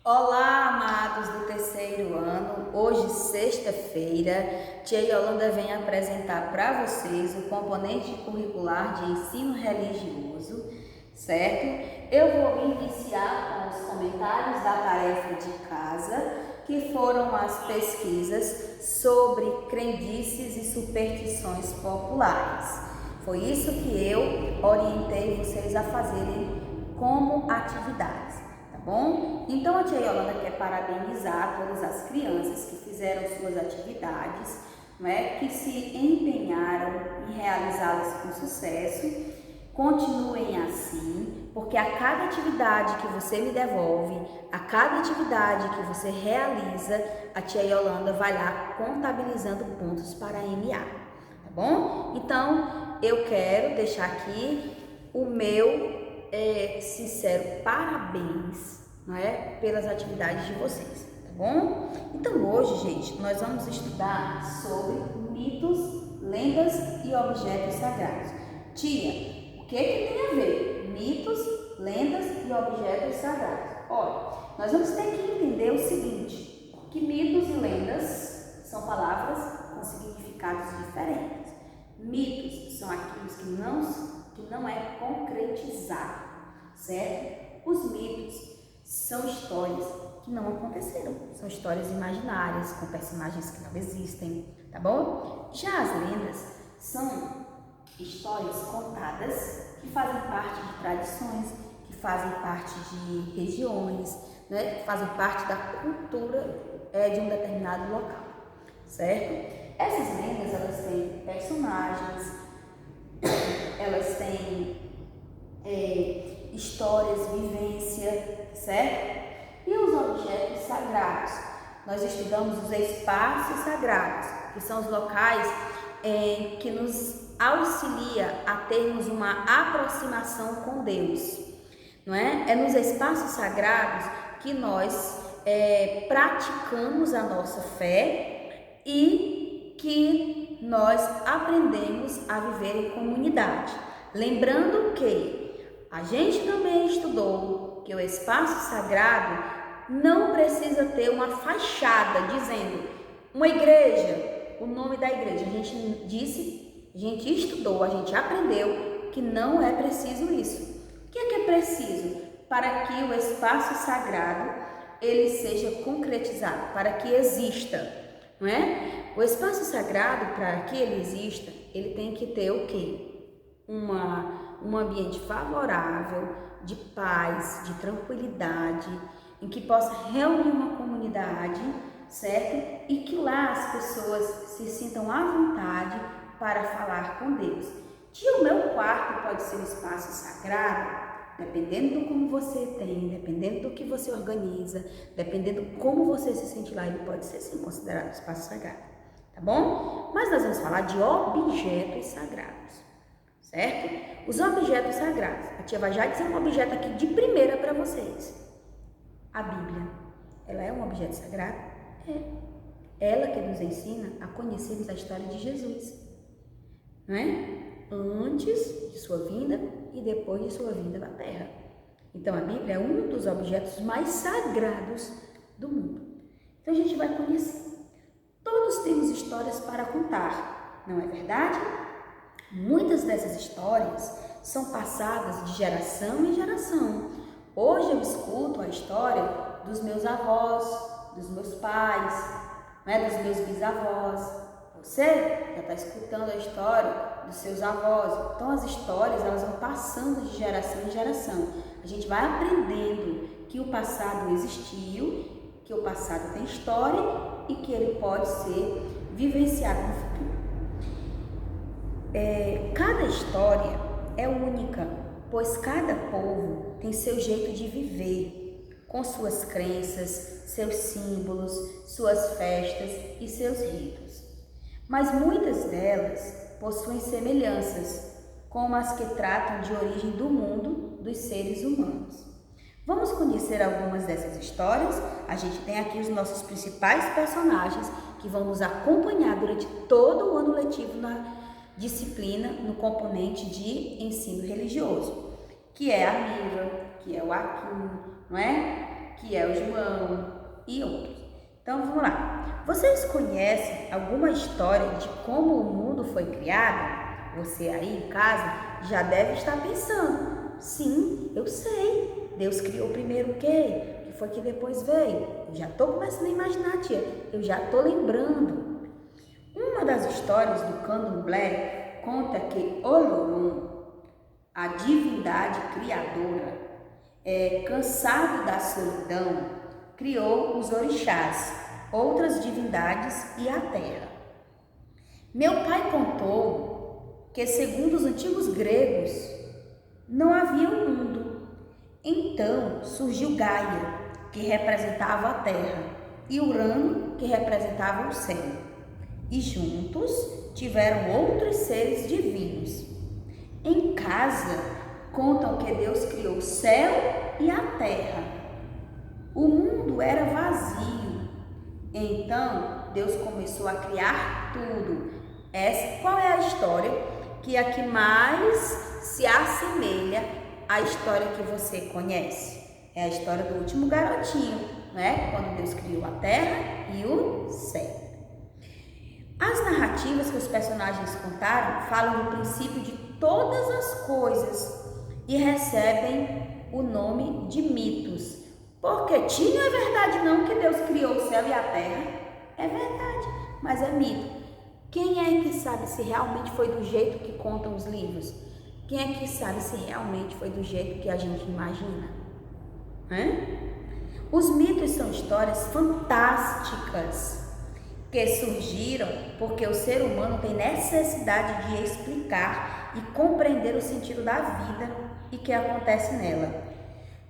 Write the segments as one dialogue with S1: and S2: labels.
S1: Olá, amados do terceiro ano. Hoje, sexta-feira, Tia Yolanda vem apresentar para vocês o componente curricular de ensino religioso, certo? Eu vou iniciar com os comentários da tarefa de casa, que foram as pesquisas sobre crendices e superstições populares. Foi isso que eu orientei vocês a fazerem como atividades. Bom, então a tia Yolanda quer parabenizar todas as crianças que fizeram suas atividades, que se empenharam em realizá-las com sucesso. Continuem assim, porque a cada atividade que você me devolve, a cada atividade que você realiza, a tia Yolanda vai lá contabilizando pontos para a MA, tá bom? Então, eu quero deixar aqui o meu sincero parabéns, pelas atividades de vocês, tá bom? Então hoje, gente, nós vamos estudar sobre mitos, lendas e objetos sagrados. Tia, o que tem a ver mitos, lendas e objetos sagrados? Olha, nós vamos ter que entender o seguinte, que mitos e lendas são palavras com significados diferentes. Mitos são aqueles que não é concretizado, certo? Os mitos são histórias que não aconteceram, são histórias imaginárias, com personagens que não existem, tá bom? Já as lendas são histórias contadas que fazem parte de tradições, que fazem parte de regiões, que fazem parte da cultura de um determinado local, certo? Essas lendas, elas têm personagens, elas têm histórias, vivência, certo? E os objetos sagrados? Nós estudamos os espaços sagrados, que são os locais que nos auxilia a termos uma aproximação com Deus, não é? É nos espaços sagrados que nós praticamos a nossa fé e que nós aprendemos a viver em comunidade. Lembrando que a gente também estudou que o espaço sagrado não precisa ter uma fachada dizendo uma igreja, o nome da igreja. A gente estudou, a gente aprendeu que não é preciso isso. O que é preciso para que o espaço sagrado ele seja concretizado, para que exista, não é? O espaço sagrado, para que ele exista, ele tem que ter o quê? Um ambiente favorável, de paz, de tranquilidade, em que possa reunir uma comunidade, certo? E que lá as pessoas se sintam à vontade para falar com Deus. Tia, o meu quarto pode ser um espaço sagrado? Dependendo do como você tem, dependendo do que você organiza, dependendo como você se sente lá, ele pode ser sim considerado espaço sagrado, tá bom? Mas nós vamos falar de objetos sagrados, certo? Os objetos sagrados, a tia vai já dizer um objeto aqui de primeira para vocês. A Bíblia, ela é um objeto sagrado? É. Ela que nos ensina a conhecermos a história de Jesus, não é? Antes de sua vinda e depois de sua vinda na terra. Então a Bíblia é um dos objetos mais sagrados do mundo. Então a gente vai conhecer. Todos temos histórias para contar, não é verdade? Muitas dessas histórias são passadas de geração em geração. Hoje eu escuto a história dos meus avós, dos meus pais, dos meus bisavós. Você já está escutando a história dos seus avós. Então as histórias elas vão passando de geração em geração. A gente vai aprendendo que o passado existiu, que o passado tem história e que ele pode ser vivenciado no futuro. Cada história é única, pois cada povo tem seu jeito de viver, com suas crenças, seus símbolos, suas festas e seus ritos. Mas muitas delas possuem semelhanças, como as que tratam de origem do mundo dos seres humanos. Vamos conhecer algumas dessas histórias? A gente tem aqui os nossos principais personagens que vão nos acompanhar durante todo o ano letivo na disciplina no componente de ensino religioso, que é a Mira, que é o Akin, não é? Que é o João e outros. Então vamos lá. Vocês conhecem alguma história de como o mundo foi criado? Você aí em casa já deve estar pensando. Sim, eu sei. Deus criou primeiro o quê? O que foi que depois veio? Eu já estou começando a imaginar, tia. Eu já estou lembrando. Uma das histórias do Candomblé conta que Olorum, a divindade criadora, cansado da solidão, criou os orixás, outras divindades e a terra. Meu pai contou que, segundo os antigos gregos, não havia um mundo. Então surgiu Gaia, que representava a terra, e Urano, que representava o céu. E juntos tiveram outros seres divinos. Em casa, contam que Deus criou o céu e a terra. O mundo era vazio. Então, Deus começou a criar tudo. Qual é a história que aqui mais se assemelha à história que você conhece? É a história do último garotinho, né? Quando Deus criou a terra e o céu. As narrativas que os personagens contaram falam do princípio de todas as coisas e recebem o nome de mitos. Porque tinha é verdade não que Deus criou o céu e a terra? É verdade, mas é mito. Quem é que sabe se realmente foi do jeito que contam os livros? Quem é que sabe se realmente foi do jeito que a gente imagina? Os mitos são histórias fantásticas que surgiram porque o ser humano tem necessidade de explicar e compreender o sentido da vida e que acontece nela.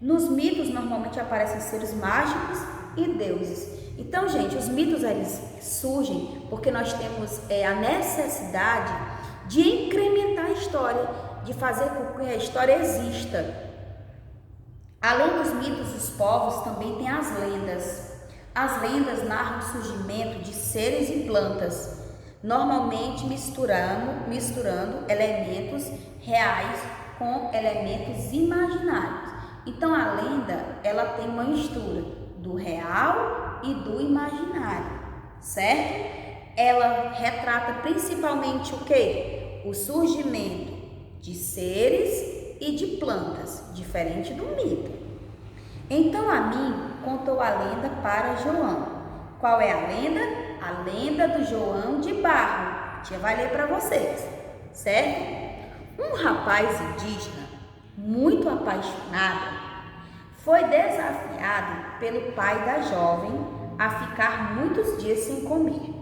S1: Nos mitos normalmente aparecem seres mágicos e deuses. Então, gente, os mitos eles surgem porque nós temos a necessidade de incrementar a história, de fazer com que a história exista. Além dos mitos, os povos também têm as lendas. As lendas narram o surgimento de seres e plantas, normalmente misturando elementos reais com elementos imaginários. Então a lenda ela tem uma mistura do real e do imaginário, certo? Ela retrata principalmente o quê? O surgimento de seres e de plantas, diferente do mito. Então a mim contou a lenda para João. Qual é a lenda? A lenda do João de Barro. A tia vai ler para vocês, certo? Um rapaz indígena, muito apaixonado, foi desafiado pelo pai da jovem a ficar muitos dias sem comer.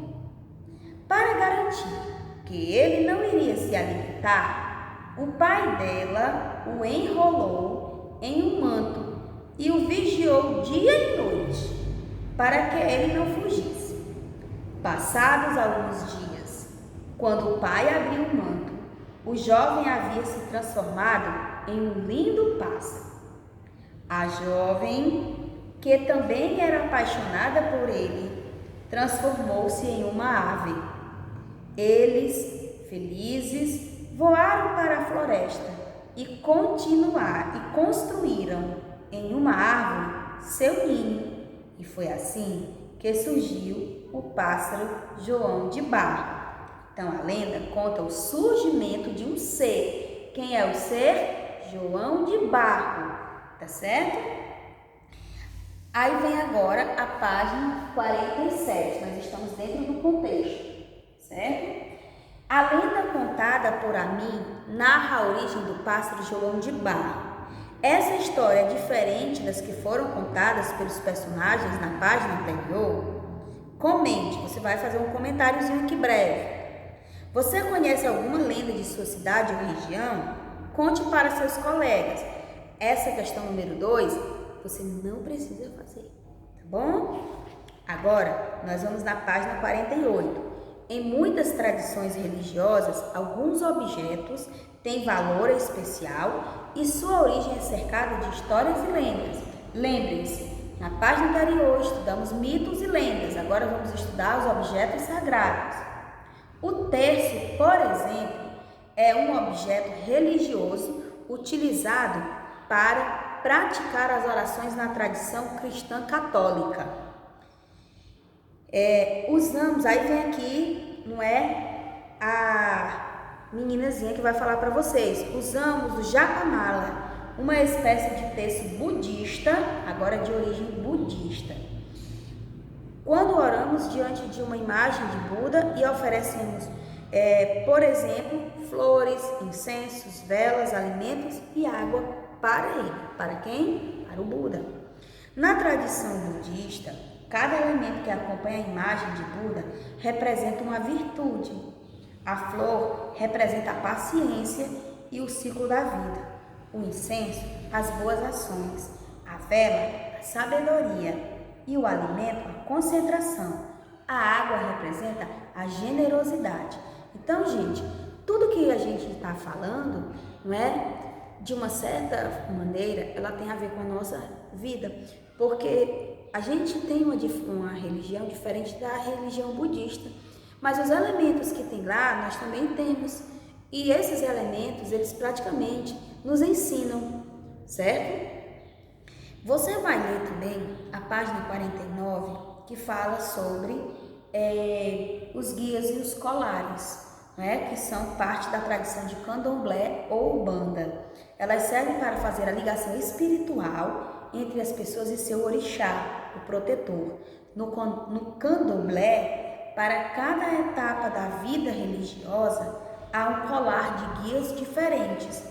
S1: Para garantir que ele não iria se alimentar, o pai dela o enrolou em um manto e o vigiou dia e noite, para que ele não fugisse. Passados alguns dias, quando o pai abriu o manto, o jovem havia se transformado em um lindo pássaro. A jovem, que também era apaixonada por ele, transformou-se em uma ave. Eles, felizes, voaram para a floresta e construíram em uma árvore seu ninho, e foi assim que surgiu o pássaro João de Barro. Então a lenda conta o surgimento de um ser. Quem é o ser? João de Barro, tá certo? Aí vem agora a página 47, nós estamos dentro do contexto, certo? A lenda contada por Amin narra a origem do pássaro João de Barro. Essa história é diferente das que foram contadas pelos personagens na página anterior. Comente, você vai fazer um comentáriozinho aqui breve. Você conhece alguma lenda de sua cidade ou região? Conte para seus colegas. Essa questão número 2, você não precisa fazer, tá bom? Agora, nós vamos na página 48. Em muitas tradições religiosas, alguns objetos têm valor especial e sua origem é cercada de histórias e lendas. Lembrem-se, na página anterior estudamos mitos e lendas, agora vamos estudar os objetos sagrados. O terço, por exemplo, é um objeto religioso utilizado para praticar as orações na tradição cristã católica. Usamos, aí vem aqui, não é, a meninazinha que vai falar para vocês. Usamos o Japamala, uma espécie de texto budista, agora de origem budista. Quando oramos diante de uma imagem de Buda e oferecemos, por exemplo, flores, incensos, velas, alimentos e água para ele. Para quem? Para o Buda. Na tradição budista, cada elemento que acompanha a imagem de Buda representa uma virtude. A flor representa a paciência e o ciclo da vida. O incenso, as boas ações. A vela, a sabedoria. E o alimento, a concentração. A água representa a generosidade. Então, gente, tudo que a gente está falando, não é? De uma certa maneira, ela tem a ver com a nossa vida. Porque a gente tem uma religião diferente da religião budista. Mas os elementos que tem lá, nós também temos. E esses elementos, eles praticamente nos ensinam, certo? Você vai ler também a página 49, que fala sobre os guias e os colares, né, que são parte da tradição de candomblé ou umbanda. Elas servem para fazer a ligação espiritual entre as pessoas e seu orixá, o protetor. No candomblé, para cada etapa da vida religiosa, há um colar de guias diferentes.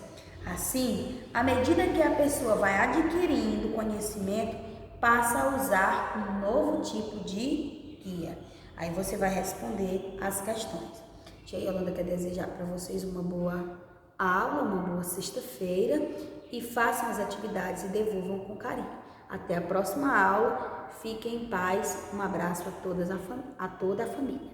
S1: Assim, à medida que a pessoa vai adquirindo conhecimento, passa a usar um novo tipo de guia. Aí você vai responder as questões. Tia Yolanda quer desejar para vocês uma boa aula, uma boa sexta-feira e façam as atividades e devolvam com carinho. Até a próxima aula. Fiquem em paz. Um abraço a toda a família.